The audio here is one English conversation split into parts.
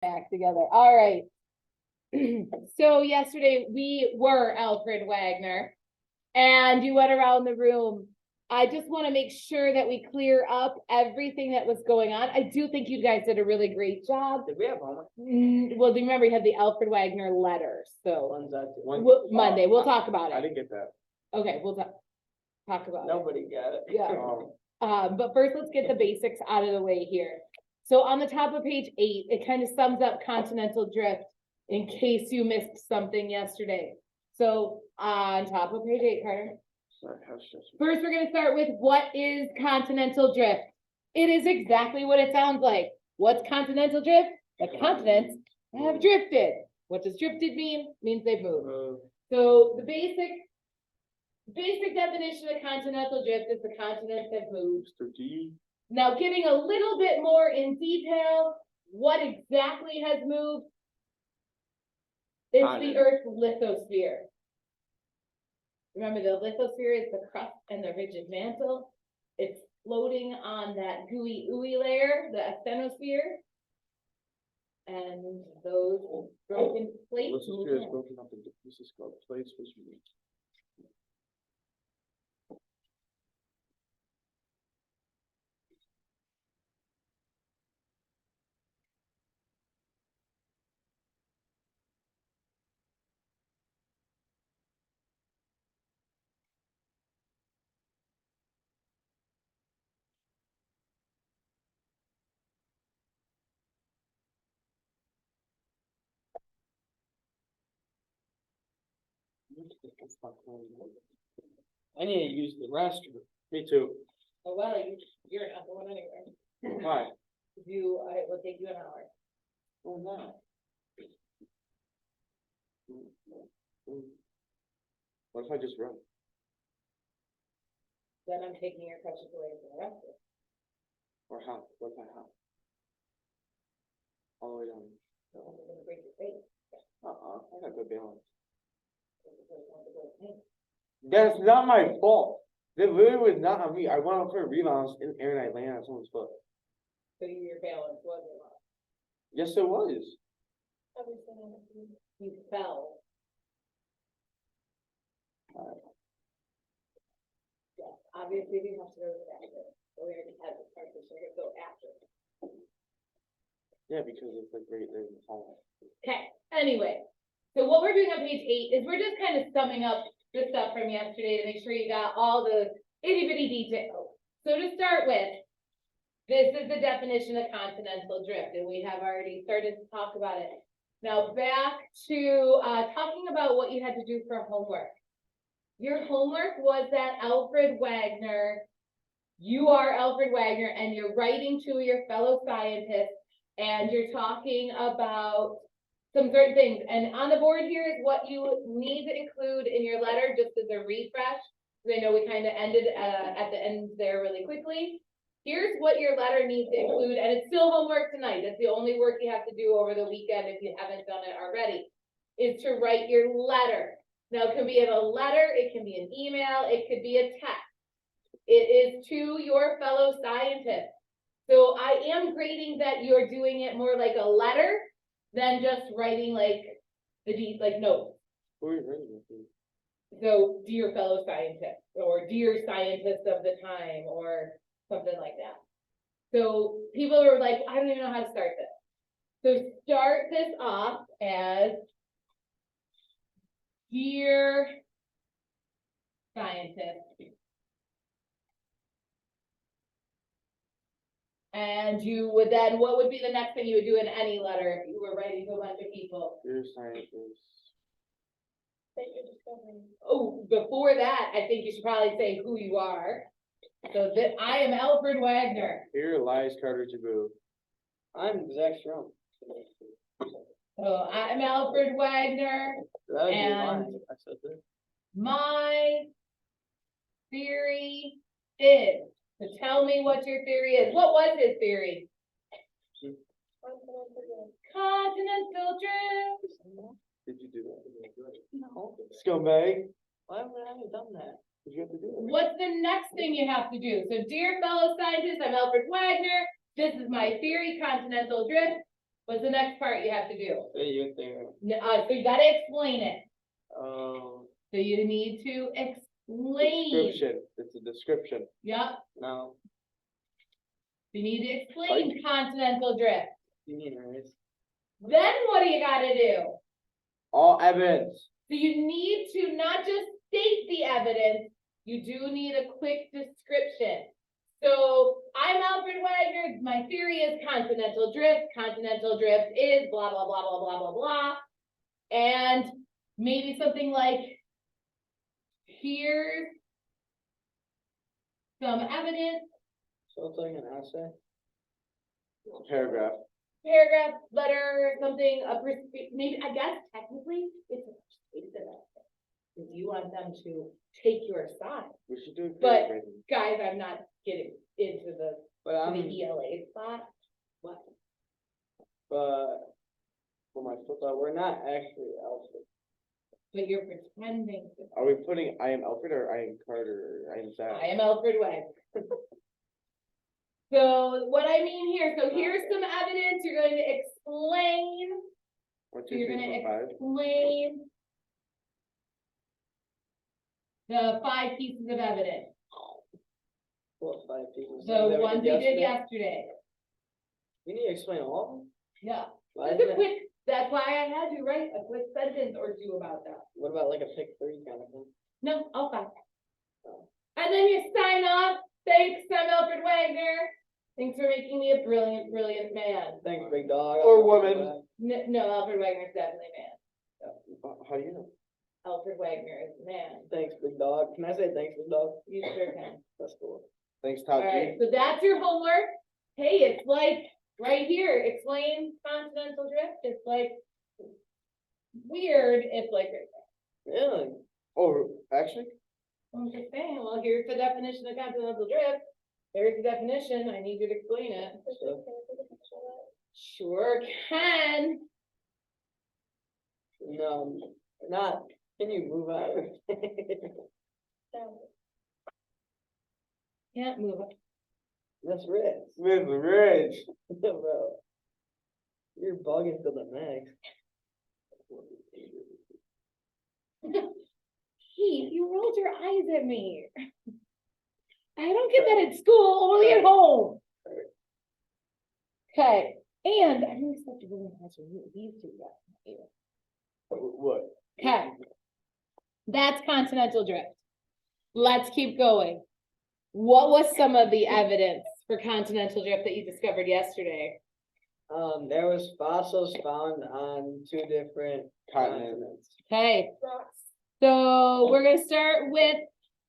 back together. All right. So yesterday we were Alfred Wagner and you went around the room. I just want to make sure that we clear up everything that was going on. I do think you guys did a really great job. Did we have homework? Well, do you remember you had the Alfred Wagner letter? So When's that due? Monday, we'll talk about I it. didn't get that. Okay, we'll talk about it. Nobody got it. Yeah. Um, But first, let's get the basics out of the way here. So on the top of page 8, it kind of sums up continental drift in case you missed something yesterday. So on top of page 8, Carter, sorry, how stressful. first we're gonna start with what is continental drift? It is exactly what it sounds like. What's continental drift? The continents have drifted. What does drifted mean? Means they've moved. So the basic definition of continental drift is the continents have moved. Mr. D. Now, giving a little bit more in detail, what exactly has moved is the Continent. Earth's lithosphere. Remember, the lithosphere is the crust and the rigid mantle. It's floating on that gooey ooey layer, the asthenosphere. And those broken plates. Lithosphere move is in. broken up into pieces called plates, which means. I need to use the restroom. Me too. Oh, well, you're not going anywhere. Why? It will take you an hour. Oh, no. What if I just run? Then I'm taking your crutches away from the rest of it. Or how? What if I hop? All the way down. So I'm gonna break your face. I got good balance. So That's not my fault. That literally was not on me. I went up for a rebound in the air and I landed on someone's foot. your balance wasn't off. Yes, it was. You fell. Yeah, obviously we have to go to the bathroom. So we already had this part, so we're gonna go after. Yeah, because it's like right there in the hall. Okay, anyway, so what we're doing on page 8 is we're just kind of summing up the stuff from yesterday to make sure you got all the itty bitty details. So to start with, this is the definition of continental drift, and we have already started to talk about it. Now back to talking about what you had to do for homework. Your homework was that Alfred Wagner, you are Alfred Wagner, and you're writing to your fellow scientists, and you're talking about some certain things. And on the board here is what you need to include in your letter, just as a refresh. Because I know we kind of ended at the end there really quickly. Here's what your letter needs to include, and it's still homework tonight. It's the only work you have to do over the weekend if you haven't done it already, is to write your letter. Now, it can be in a letter, it can be an email, it could be a text. It is to your fellow scientists. So I am grading that you're doing it more like a letter than just writing like notes. Who are you writing it to? So dear fellow scientists, or dear scientists of the time, or something like that. So people are like, I don't even know how to start this. So start this off as dear scientist. And you would then, what would be the next thing you would do in any letter if you were writing to a bunch of people? Dear scientist. That you're discovering. Oh, before that, I think you should probably say who you are. So that I am Alfred Wagner. Here lies Carter Jaboo. I'm Zach Strom. So I'm Alfred Wagner. That would be And- mine. I said that. My theory is, so tell me what your theory is. What was his theory? Continental drift. Did you do that? No, Scumbag. why would I have done that? Did you have to do it? What's the next thing you have to do? So dear fellow scientists, I'm Alfred Wagner. This is my theory, continental drift. What's the next part you have to do? Say your thing. So you gotta explain it. Um, So you need to explain. Description, it's a description. Yep, no, you need to explain continental drift. you need a raise. Then what do you gotta do? All evidence. So you need to not just state the evidence, you do need a quick description. So I'm Alfred Wagner, my theory is continental drift is blah, blah, blah, blah, blah, blah, blah. And maybe something like, here's some evidence, So it's like an essay. Paragraph. paragraph, letter, something, maybe, I guess technically, it's a persuasive essay. If you want them to take your side. We should do. But- paraphrasing. Guys, I'm not getting into the But to I'm, the ELA spot. What? but, but we're not actually Alfred. But you're pretending to. Are we putting I am Alfred or I am Carter or I am Zach? I am Alfred Wagner. So what I mean here, so here's some evidence, you're going to explain, 1, so 2, you're 3, gonna 4, 5. explain the 5 pieces of evidence, What, 5 people? the ones we did yesterday. We need to explain all of them? Yeah, Why just a isn't it, quick, that's why I had to write a quick sentence or two about that. what about like a pick 3 kind of thing? No, okay. And then you sign off. Thanks, I'm Alfred Wagner. Thanks for making me a brilliant, brilliant man. Thanks, big dog. Or woman. No, Alfred Wagner's definitely a man. How do you know? Alfred Wagner is a man. Thanks, big dog. Can I say thanks, big dog? You sure can. That's cool. Thanks, Todd G. Alright, so that's your homework. Hey, it's like right here, explain continental drift. It's like weird. It's like right there. Really? Oh, actually, I'm just saying, well, here's the definition of continental drift. There's the definition. I need you to explain it. So, Sure can. no, not, can you move out? Can't move it. That's Rich. Miss Rich. Bro. You're bugging to the max. Keith, you rolled your eyes at me. I don't get that at school, only at home. Okay, and I really expect to really have to meet these two guys. What? Okay. That's continental drift. Let's keep going. What was some of the evidence for continental drift that you discovered yesterday? There was fossils found on 2 different Continent. continents. Okay, so we're gonna start with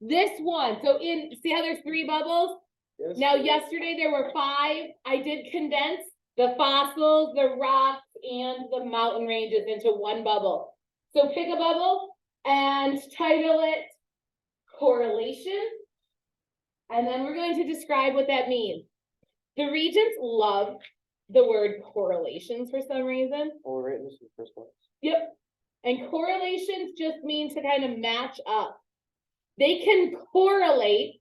this one. So see how there's 3 bubbles? Yes. Now, yesterday there were 5. I did condense the fossils, the rocks, and the mountain ranges into one bubble. So pick a bubble and title it correlation. And then we're going to describe what that means. The Regents love the word correlations for some reason. Oh, right, this is the first one. Yep. And correlations just mean to kind of match up. They can correlate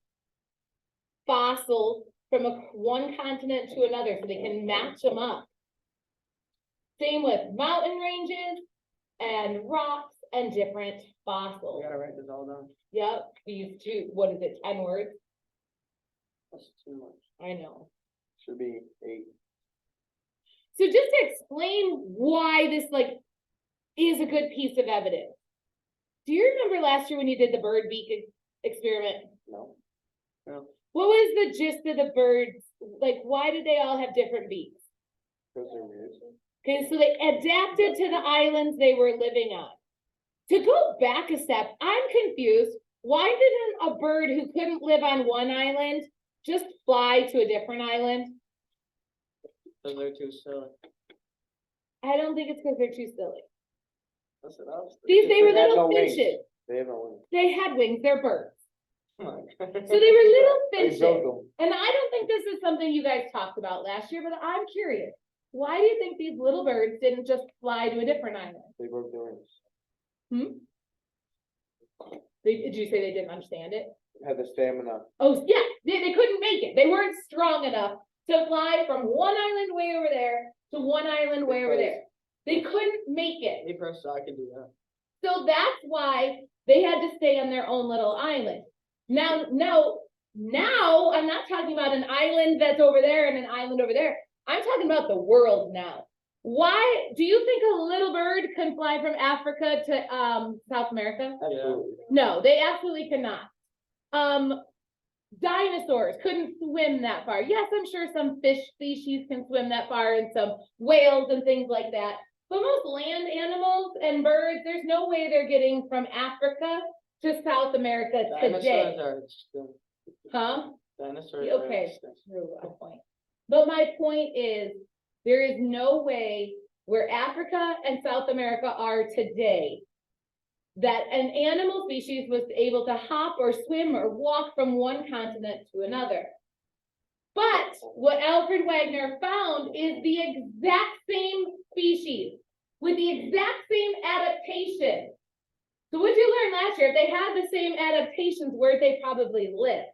fossils from one continent to another, so they can match them up. Same with mountain ranges and rocks and different fossils. We gotta write this all down. Yep, these 2, what is it, 10 words? That's too much. I know. Should be 8. So just to explain why this is a good piece of evidence. Do you remember last year when you did the bird beak experiment? No. No. What was the gist of the birds? Like, why did they all have different beaks? Because they're weird. Okay, so they adapted to the islands they were living on. To go back a step, I'm confused. Why didn't a bird who couldn't live on one island just fly to a different island? Because they're too silly. I don't think it's because they're too silly. That's what I was They were They had little no wings. finches. They have no wings. They had wings, they're birds. thinking. So they were little They finches. built them. And I don't think this is something you guys talked about last year, but I'm curious. Why do you think these little birds didn't just fly to a different island? They broke their wings. Did you say they didn't understand it? Had the stamina. Oh, yeah, they couldn't make it. They weren't strong enough to fly from one island way over there to one island way over there. They couldn't make it. Me personally, I can do that. So that's why they had to stay on their own little island. Now, I'm not talking about an island that's over there and an island over there. I'm talking about the world now. Why, do you think a little bird can fly from Africa to, South America? Absolutely. No, they absolutely cannot. Dinosaurs couldn't swim that far. Yes, I'm sure some fish species can swim that far and some whales and things like that. But most land animals and birds, there's no way they're getting from Africa to South America today. Dinosaurs are extinct. Huh? Dinosaurs are Okay, extinct. true, a point. But my point is, there is no way where Africa and South America are today that an animal species was able to hop or swim or walk from one continent to another. But what Alfred Wagner found is the exact same species with the exact same adaptation. So what did you learn last year? If they had the same adaptations, where'd they probably live?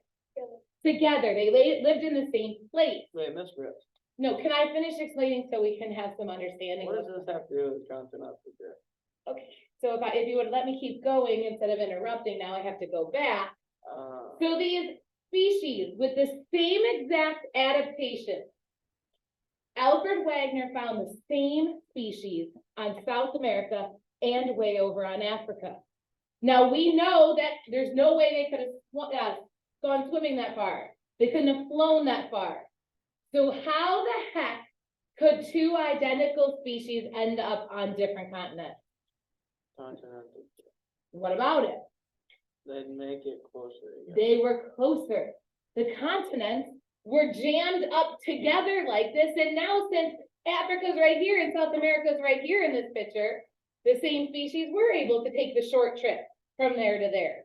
Together. They lived in the same place. Wait, Miss Brooks, No, can I finish explaining so we can have some understanding? what does this have to do with Johnson Africa? Okay, so if you would let me keep going instead of interrupting, now I have to go back. So these species with the same exact adaptation, Alfred Wagner found the same species on South America and way over on Africa. Now we know that there's no way they could have gone swimming that far. They couldn't have flown that far. So how the heck could two identical species end up on different continents? Continental. What about it? They'd make it closer. I guess. They were closer. The continents were jammed up together like this, and now since Africa's right here and South America's right here in this picture, the same species were able to take the short trip from there to there.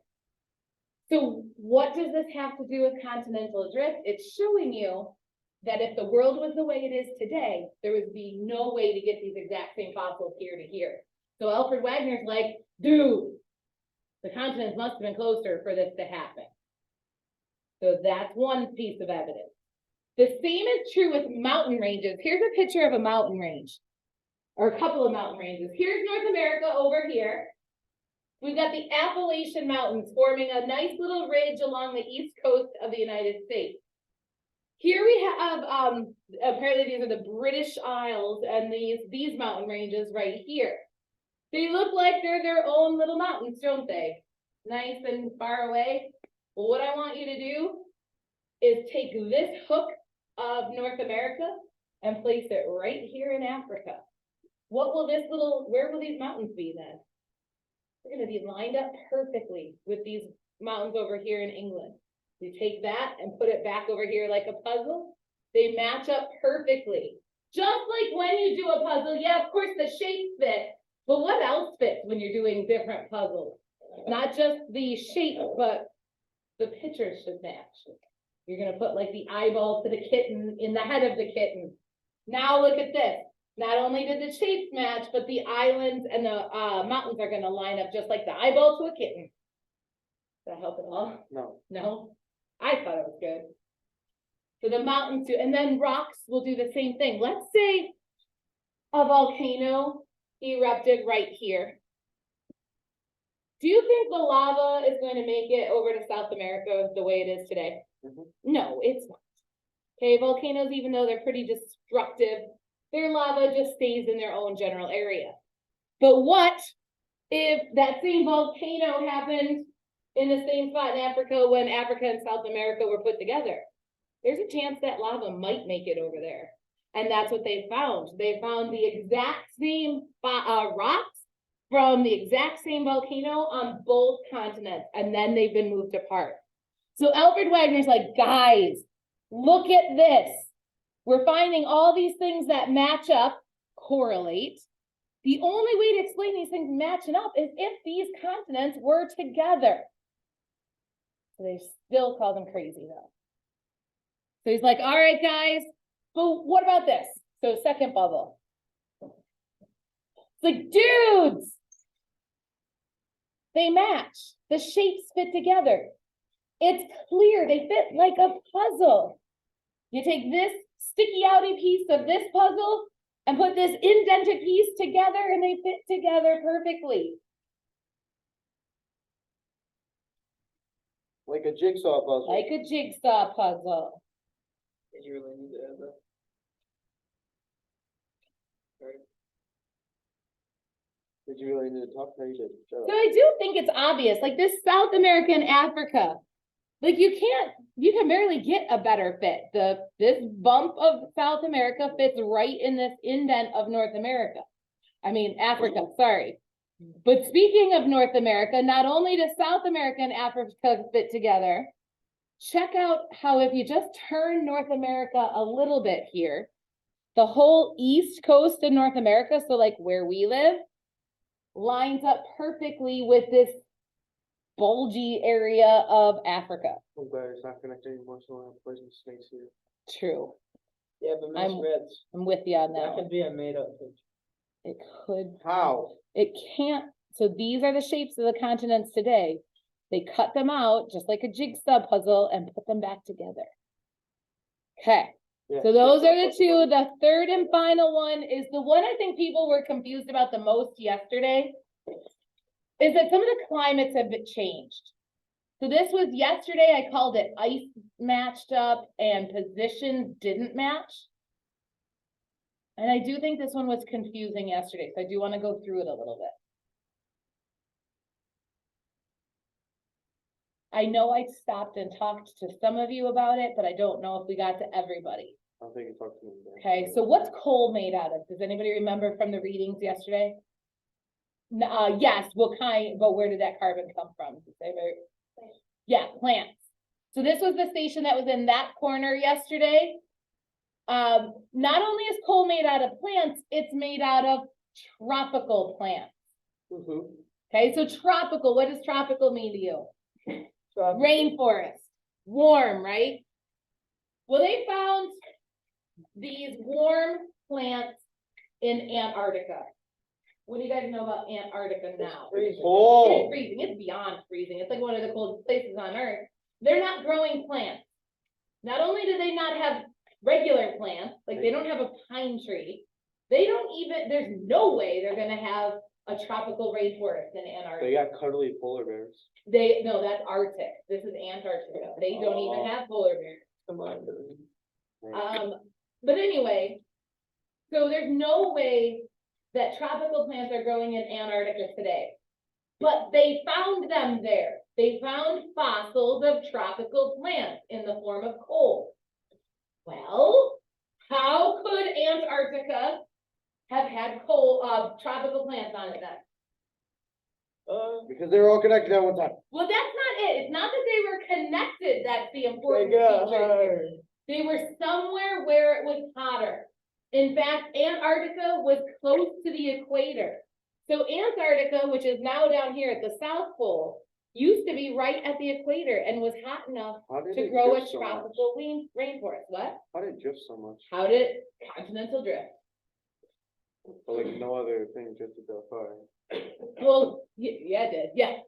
So what does this have to do with continental drift? It's showing you that if the world was the way it is today, there would be no way to get these exact same fossils here to here. So Alfred Wagner's like, dude, the continents must have been closer for this to happen. So that's one piece of evidence. The same is true with mountain ranges. Here's a picture of a mountain range, or a couple of mountain ranges. Here's North America over here. We've got the Appalachian Mountains forming a nice little ridge along the east coast of the United States. Here we have, apparently these are the British Isles, and these mountain ranges right here. They look like they're their own little mountains, don't they? Nice and far away. Well, what I want you to do is take this hook of North America and place it right here in Africa. What will where will these mountains be then? They're gonna be lined up perfectly with these mountains over here in England. You take that and put it back over here like a puzzle. They match up perfectly. Just like when you do a puzzle, yeah, of course the shapes fit, but what else fits when you're doing different puzzles? Not just the shape, but the pictures should match. You're gonna put like the eyeball to the kitten in the head of the kitten. Now look at this. Not only did the shapes match, but the islands and the mountains are gonna line up just like the eyeball to a kitten. Does that help at all? No. No? I thought it was good. So the mountains do, and then rocks will do the same thing. Let's say a volcano erupted right here. Do you think the lava is going to make it over to South America the way it is today? Mhm. No, it's not. Okay, volcanoes, even though they're pretty destructive, their lava just stays in their own general area. But what if that same volcano happened in the same spot in Africa when Africa and South America were put together? There's a chance that lava might make it over there. And that's what they found. They found the exact same rocks from the exact same volcano on both continents, and then they've been moved apart. So Alfred Wagner's like, guys, look at this. We're finding all these things that match up, correlate. The only way to explain these things matching up is if these continents were together. So they still call them crazy though. So he's like, all right, guys, but what about this? So second bubble. It's like, dudes, they match. The shapes fit together. It's clear they fit like a puzzle. You take this sticky outy piece of this puzzle and put this indented piece together and they fit together perfectly. Like a jigsaw puzzle. Like a jigsaw puzzle. Did you really need to have that? Did you really need to talk? No, you did. Shut So up. I do think it's obvious, like this South America and Africa. Like you can barely get a better fit. This bump of South America fits right in this indent of North America. I mean, Africa, sorry. But speaking of North America, not only does South America and Africa fit together, check out how if you just turn North America a little bit here, the whole east coast of North America, so like where we live, lines up perfectly with this bulgy area of Africa. I'm glad it's not connected anymore, so I have poison snakes here. True. Yeah, but Miss I'm- Reds, I'm with you on that that. could be a made up picture. It could, How? it can't, so these are the shapes of the continents today. They cut them out just like a jigsaw puzzle and put them back together. Okay, Yeah. so those are the two. The third and final one is the one I think people were confused about the most yesterday. Is that some of the climates have been changed. So this was yesterday, I called it ice matched up and positions didn't match. And I do think this one was confusing yesterday, so I do want to go through it a little bit. I know I stopped and talked to some of you about it, but I don't know if we got to everybody. I don't think you talked to me. Okay, so what's coal made out of? Does anybody remember from the readings yesterday? Yes, what kind, but where did that carbon come from? Did they say? Yeah, plants. So this was the station that was in that corner yesterday. Not only is coal made out of plants, it's made out of tropical plants. Mhm. Okay, so tropical, what does tropical mean to you? Tropical. Rainforest, warm, right? Well, they found these warm plants in Antarctica. What do you guys know about Antarctica now? freezing. It's Oh, freezing, it's beyond freezing, it's like one of the coldest places on earth. They're not growing plants. Not only do they not have regular plants, like they don't have a pine tree, they don't even, there's no way they're gonna have a tropical rainforest in they Antarctica. got cuddly polar bears. No, that's Arctic, this is Antarctica, they don't even Oh. have polar bears. Come on, dude. But anyway, so there's no way that tropical plants are growing in Antarctica today. But they found them there. They found fossils of tropical plants in the form of coal. Well, how could Antarctica have had tropical plants on it then? Because they were all connected at one time. Well, that's not it. It's not that they were connected, that's the They important got feature here. hard. They were somewhere where it was hotter. In fact, Antarctica was close to the equator. So Antarctica, which is now down here at the South Pole, used to be right at the equator and was hot enough How did to it grow a drift so much? tropical rainforest. What? How did it drift so much? How did continental drift? But like no other thing drifted that far. Well, yeah, it did. Yeah.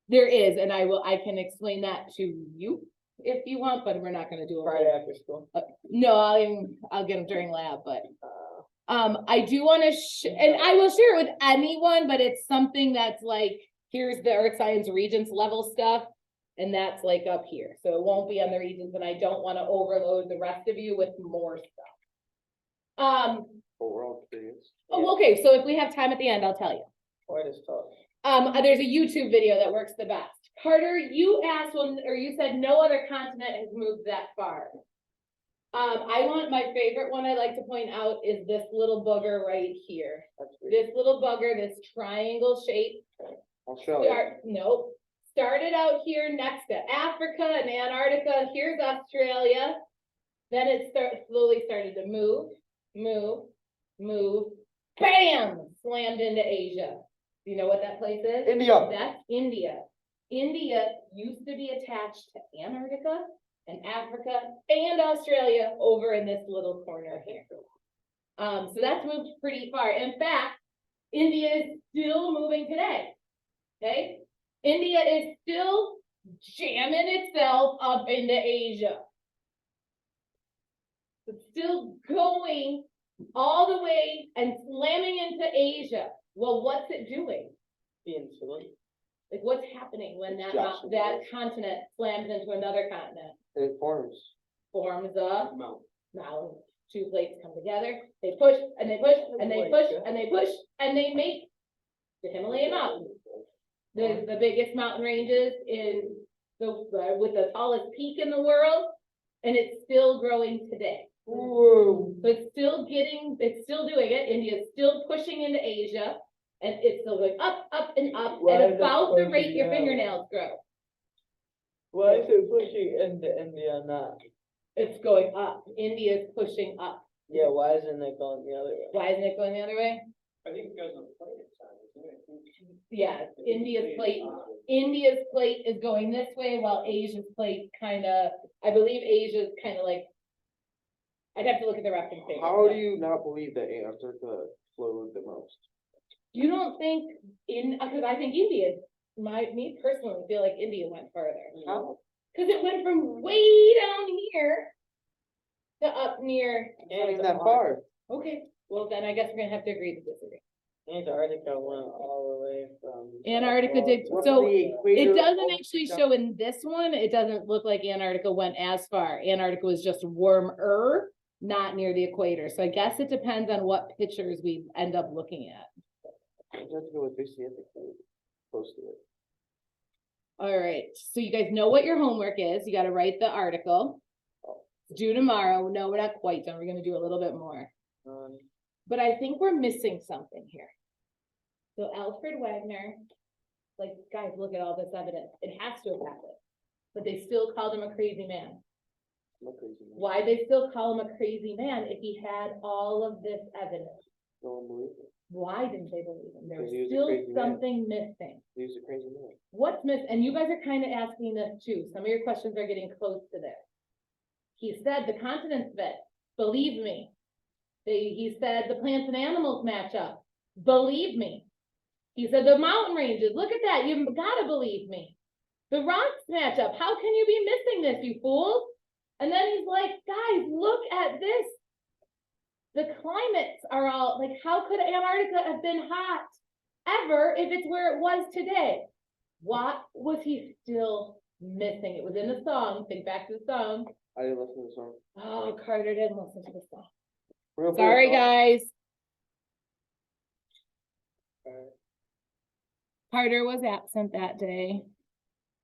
There is, and I can explain that to you if you want, but we're not gonna do it. Friday after school. No, I'll get them during lab, but, I do wanna, and I will share it with anyone, but it's something that's like, here's the Earth Science Regents level stuff. And that's like up here, so it won't be on the Regents, and I don't wanna overload the rest of you with more stuff. But we're all curious. Oh, okay, so if we have time at the end, I'll tell you. Why this talk? There's a YouTube video that works the best. Carter, you asked or you said no other continent has moved that far. I want, my favorite one I like to point out is this little booger right here. That's weird. This little booger, this triangle shape. Australia. Started out here next to Africa and Antarctica. Here's Australia. Then it slowly started to move. Bam! Slammed into Asia. Do you know what that place is? India. That's India. India used to be attached to Antarctica and Africa and Australia over in this little corner here. So that's moved pretty far. In fact, India is still moving today. Okay? India is still jamming itself up into Asia. It's still going all the way and slamming into Asia. Well, what's it doing? Being silly. Like, what's happening when that, Just that continent slams into another continent? It forms. Forms a Mount. mountain. Two plates come together, they push, and they push, and they push, and they push, and they make the Himalayan mountains. The biggest mountain ranges in with the tallest peak in the world, and it's still growing today. Whoa. So it's still doing it. India's still pushing into Asia, and it's still going up, up, and up, Why at is it about the rate pushing your out? fingernails grow. Why is it pushing into India not? It's going up. India's pushing up. Yeah, why isn't it going the other way? Why isn't it going the other way? I think it goes on the plate side, isn't it? Yeah, India's plate is going this way, while Asia's plate I believe Asia's like, I'd have to look at the reference paper. How do you not believe that Antarctica flowed the most? You don't think because I think me personally feel like India went further. How? Cause it went from way down here to up near, Not even that far. okay, well then I guess we're gonna have to agree to disagree. Antarctica went all the way from. Antarctica did, What's so the equator it doesn't over actually the- show in this one, it doesn't look like Antarctica went as far. Antarctica was just warmer, not near the equator, so I guess it depends on what pictures we end up looking at. Antarctica was basically at the equator, close to it. All right, so you guys know what your homework is, you gotta write the article. Due tomorrow, no, we're not quite done, we're gonna do a little bit more. But I think we're missing something here. So Alfred Wagner, like, guys, look at all this evidence, it has to have happened. But they still called him a crazy man. I'm crazy, man. Why they still call him a crazy man if he had all of this evidence? No one believes it. Why didn't they believe him? There was Because he was a still crazy man. something missing. He was a crazy man. What's missing? And you guys are kind of asking this too. Some of your questions are getting close to this. He said the continents fit. Believe me. He said the plants and animals match up. Believe me. He said the mountain ranges. Look at that. You've gotta believe me. The rocks match up. How can you be missing this, you fools? And then he's like, guys, look at this. The climates are all like, how could Antarctica have been hot ever if it's where it was today? What was he still missing? It was in the song. Think back to the song. I didn't listen to the song. Oh, Carter didn't listen to the song. We're gonna play a Sorry, song. guys. Carter was absent that day.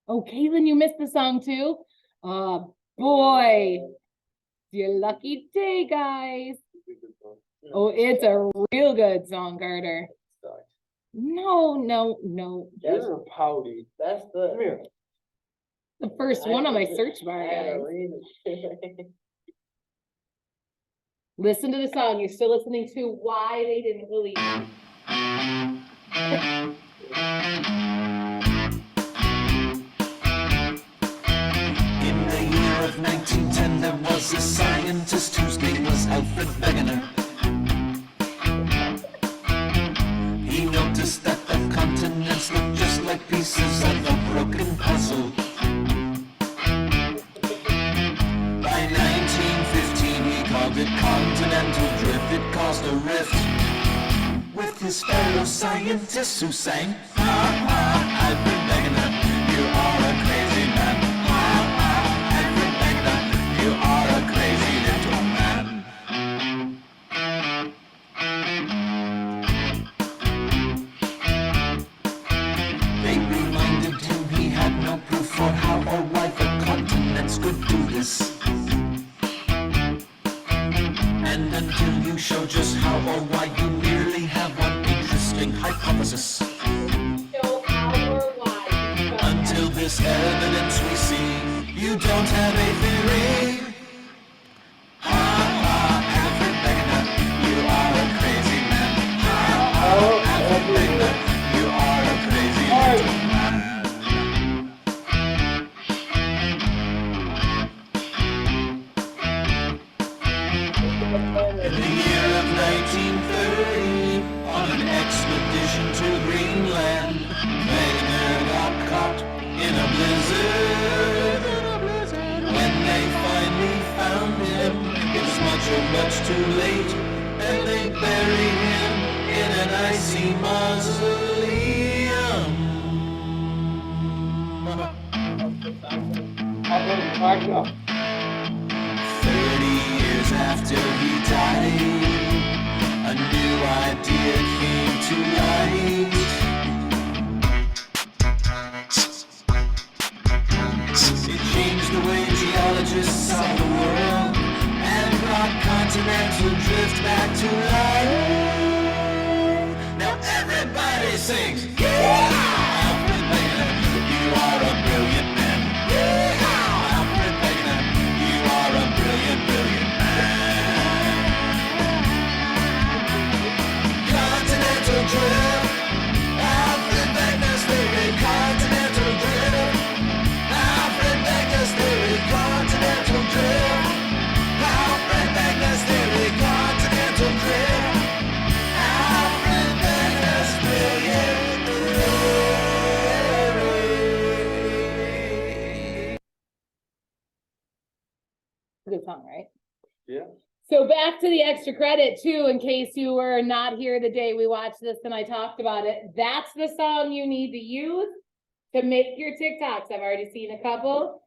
Oh, Caitlin, you missed the song too? Oh, boy. Your lucky day, guys. It's a good song. Oh, it's a real good song, Carter. Sucks. No. You're pouty. That's Come here. The first one on my search bar, guys. Listen to the song. You're still listening to why they didn't believe me. In the year of 1910, there was a scientist whose name was Alfred Wegener. He noticed that the continents looked just like pieces of a broken puzzle. By 1915, he called it continental drift. It caused a rift with his fellow scientists who sang, ha ha, Alfred Wegener, you are a crazy man. Ha ha, Alfred Wegener, you are a crazy little man. They reminded him he had no proof for how or why the continents could do this. And until you show just how or why, you merely have one interesting hypothesis. Show how or why. Until this evidence we see, you don't have a theory. Ha ha, Alfred Wegener, you are a crazy man. Ha ha, Alfred Wegener, you are a crazy little man. In the year of 1930, on an expedition to Greenland, Wegener got caught in a blizzard. When they finally found him, it was much too late, and they buried him in an icy mausoleum. I'll go to the park now. 30 years after he died, a new idea came to light. It changed the way geologists saw the world and brought continental drift back to life. Now everybody sings, yeah! Alfred Wegener, you are a brilliant man. Yeah! Alfred Wegener, you are a brilliant man. Continental drift, Alfred Wegener's theory, continental drift. Alfred Wegener's theory, continental drift. Alfred Wegener's theory, continental drift. Alfred Wegener's brilliant theory. Good song, right? Yeah. So back to the extra credit too, in case you were not here the day we watched this and I talked about it. That's the song you need to use to make your TikToks. I've already seen a couple.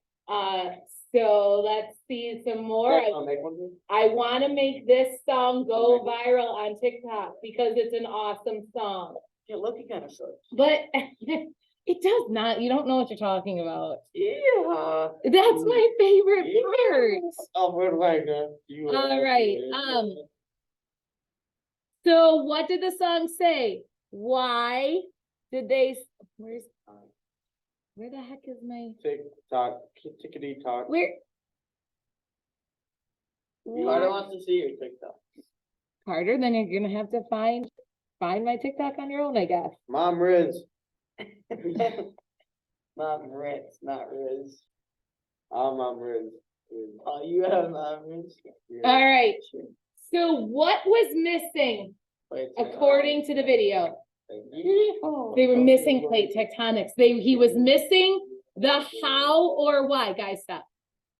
So let's see some more. I'll make one. Too. I want to make this song go viral on TikTok because it's an awesome song. Yeah, Loki kind of sucks. But it does not, you don't know what you're talking about. Yeah. That's my favorite Yeah. part. Alfred Wegener. You are All right, brilliant. So what did the song say? Why did they, where the heck is my, TikTok, tickety talk. where? Carter wants to see your TikTok. Carter, then you're gonna have to find my TikTok on your own, I guess. Mom Riz. Mom Ritz, not Riz. Mom Riz. Oh, you have Mom Ritz? Yeah. All right, so what was missing Wait, according to the video? Oh. They were missing plate tectonics. He was missing the how or why, guys, stop.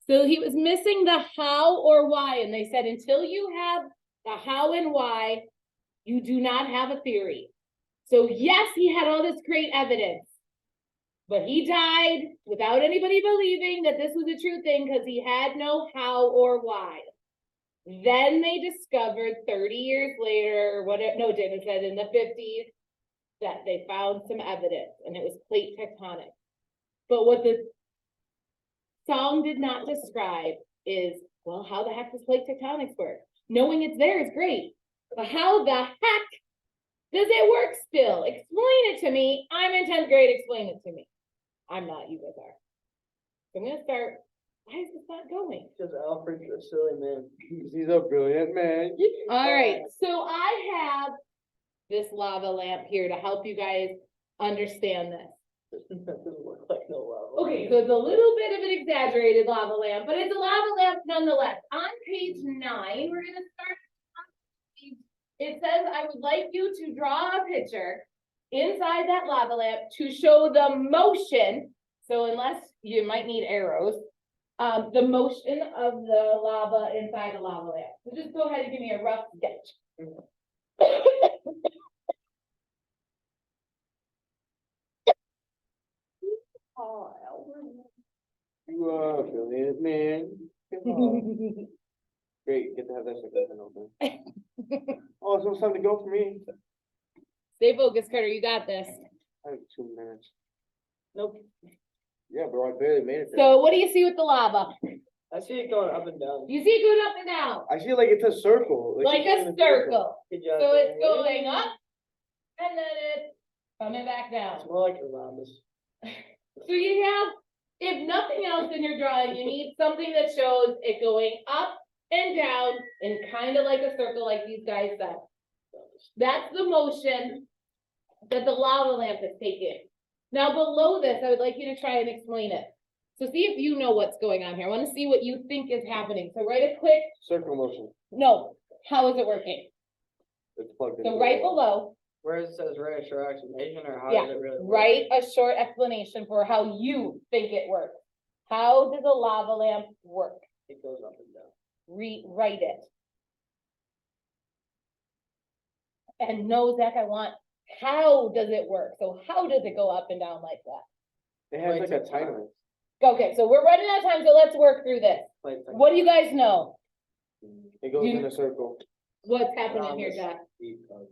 So he was missing the how or why, and they said, until you have the how and why, you do not have a theory. So yes, he had all this great evidence, but he died without anybody believing that this was a true thing because he had no how or why. Then they discovered 30 years later, whatever, no, David said in the 50s, that they found some evidence and it was plate tectonic. But what the song did not describe is, well, how the heck does plate tectonics work? Knowing it's there is great, but how the heck does it work still? Explain it to me. I'm in 10th grade, explain it to me. I'm not, you guys are. So I'm gonna start, why is this not going? Because Alfred's a silly man. He's a brilliant man. All right, so I have this lava lamp here to help you guys understand this. That doesn't look like no lava. Okay, so it's a little bit of an exaggerated lava lamp, but it's a lava lamp nonetheless. On page 9, we're gonna start. It says, I would like you to draw a picture inside that lava lamp to show the motion. So unless you might need arrows, the motion of the lava inside the lava lamp. So just go ahead and give me a rough sketch. Oh, Alfred. You are a brilliant man. Come on. Great, get to have that second open. Oh, so it's time to go for me. Stay focused, Carter, you got this. I have 2 minutes. Nope. Yeah, bro, I barely made it. there. So what do you see with the lava? I see it going up and down. You see it going up and down, I see like it's a circle. like it's a in circle. Good job. So it's going up and then it's coming back down. It's more like a rhombus. So you have, if nothing else in your drawing, you need something that shows it going up and down and kind of like a circle like these guys said. That's the motion that the lava lamp is taking. Now below this, I would like you to try and explain it. So see if you know what's going on here. I want to see what you think is happening. So write a quick, Circle motion. no, how is it working? It's plugged in. So right below, where it says write a short explanation, or how Yeah, does it really work? Write a short explanation for how you think it works. How does a lava lamp work? It goes up and down. Write it. And no, Zach, I want, how does it work? So how does it go up and down like that? It has like a timer. Okay, so we're running out of time, so let's work through this. Like the What do you guys know? It goes You- in a circle. What's happening here, promise. Jack? deep code.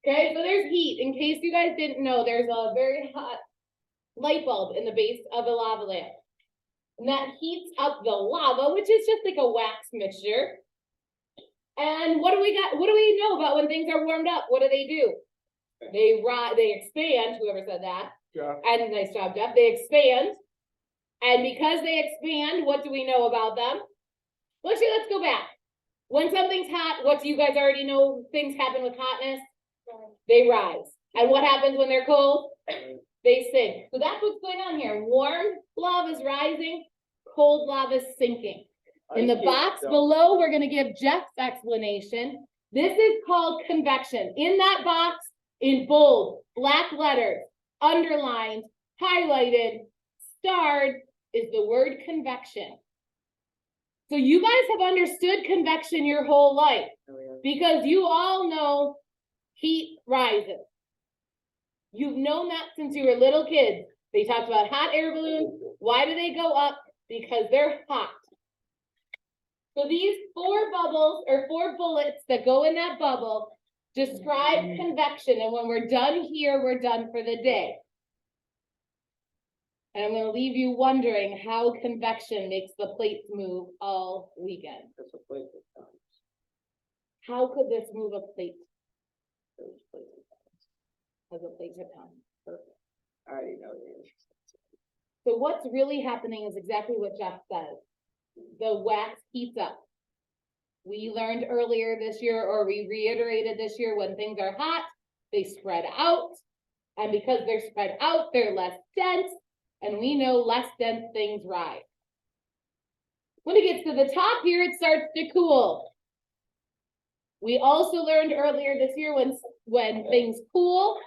Okay, so there's heat. In case you guys didn't know, there's a very hot light bulb in the base of a lava lamp. And that heats up the lava, which is just like a wax mixture. And what do we got? What do we know about when things are warmed up? What do? They expand, whoever said that. Yeah. And nice job, Jeff. They expand. And because they expand, what do we know about them? Well, actually, let's go back. When something's hot, what do you guys already know? Things happen with hotness. They rise. And what happens when they're cold? They sink. So that's what's going on here. Warm lava is rising, cold lava is sinking. In the Ice box cube, below, we're gonna give Jeff's explanation. This is called convection. In that box, in bold, black letters, underlined, highlighted, starred, is the word convection. So you guys have understood convection your whole life, because you all know heat rises. You've known that since you were little kids. They talked about hot air balloons. Why do they go up? Because they're hot. So these 4 bubbles or 4 bullets that go in that bubble describe convection. And when we're done here, we're done for the day. And I'm gonna leave you wondering how convection makes the plates move all weekend. That's a place that counts. How could this move a plate Those places. as a plate of time? Perfect. I already know the answer. So what's really happening is exactly what Jeff says. The wax heats up. We learned earlier this year, or we reiterated this year, when things are hot, they spread out. And because they're spread out, they're less dense. And we know less dense things rise. When it gets to the top here, it starts to cool. We also learned earlier this year, when things cool,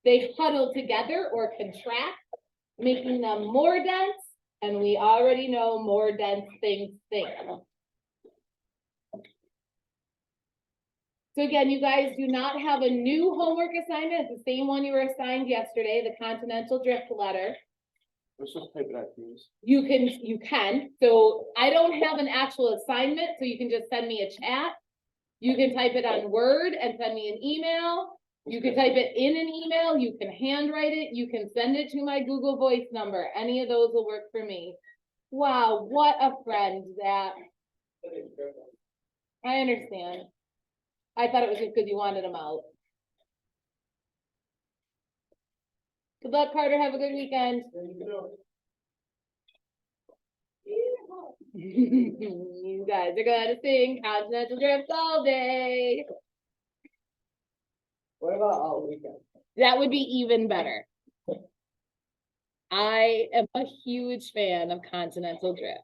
they huddle together or contract, making them more dense, and we already know more dense things sink. So again, you guys do not have a new homework assignment. It's the same one you were assigned yesterday, the Continental Drift Letter. Let's just type it out, please. You can. So I don't have an actual assignment, so you can just send me a chat. You can type it on Word and send me an email. You can type it in an email, you can handwrite it, you can send it to my Google Voice number. Any of those will work for me. Wow, what a friend, Zach. I understand. I thought it was just because you wanted them out. Good luck, Carter. Have a good weekend. You guys are gonna sing Continental Drift all day. What about all weekend? That would be even better. I am a huge fan of Continental Drift.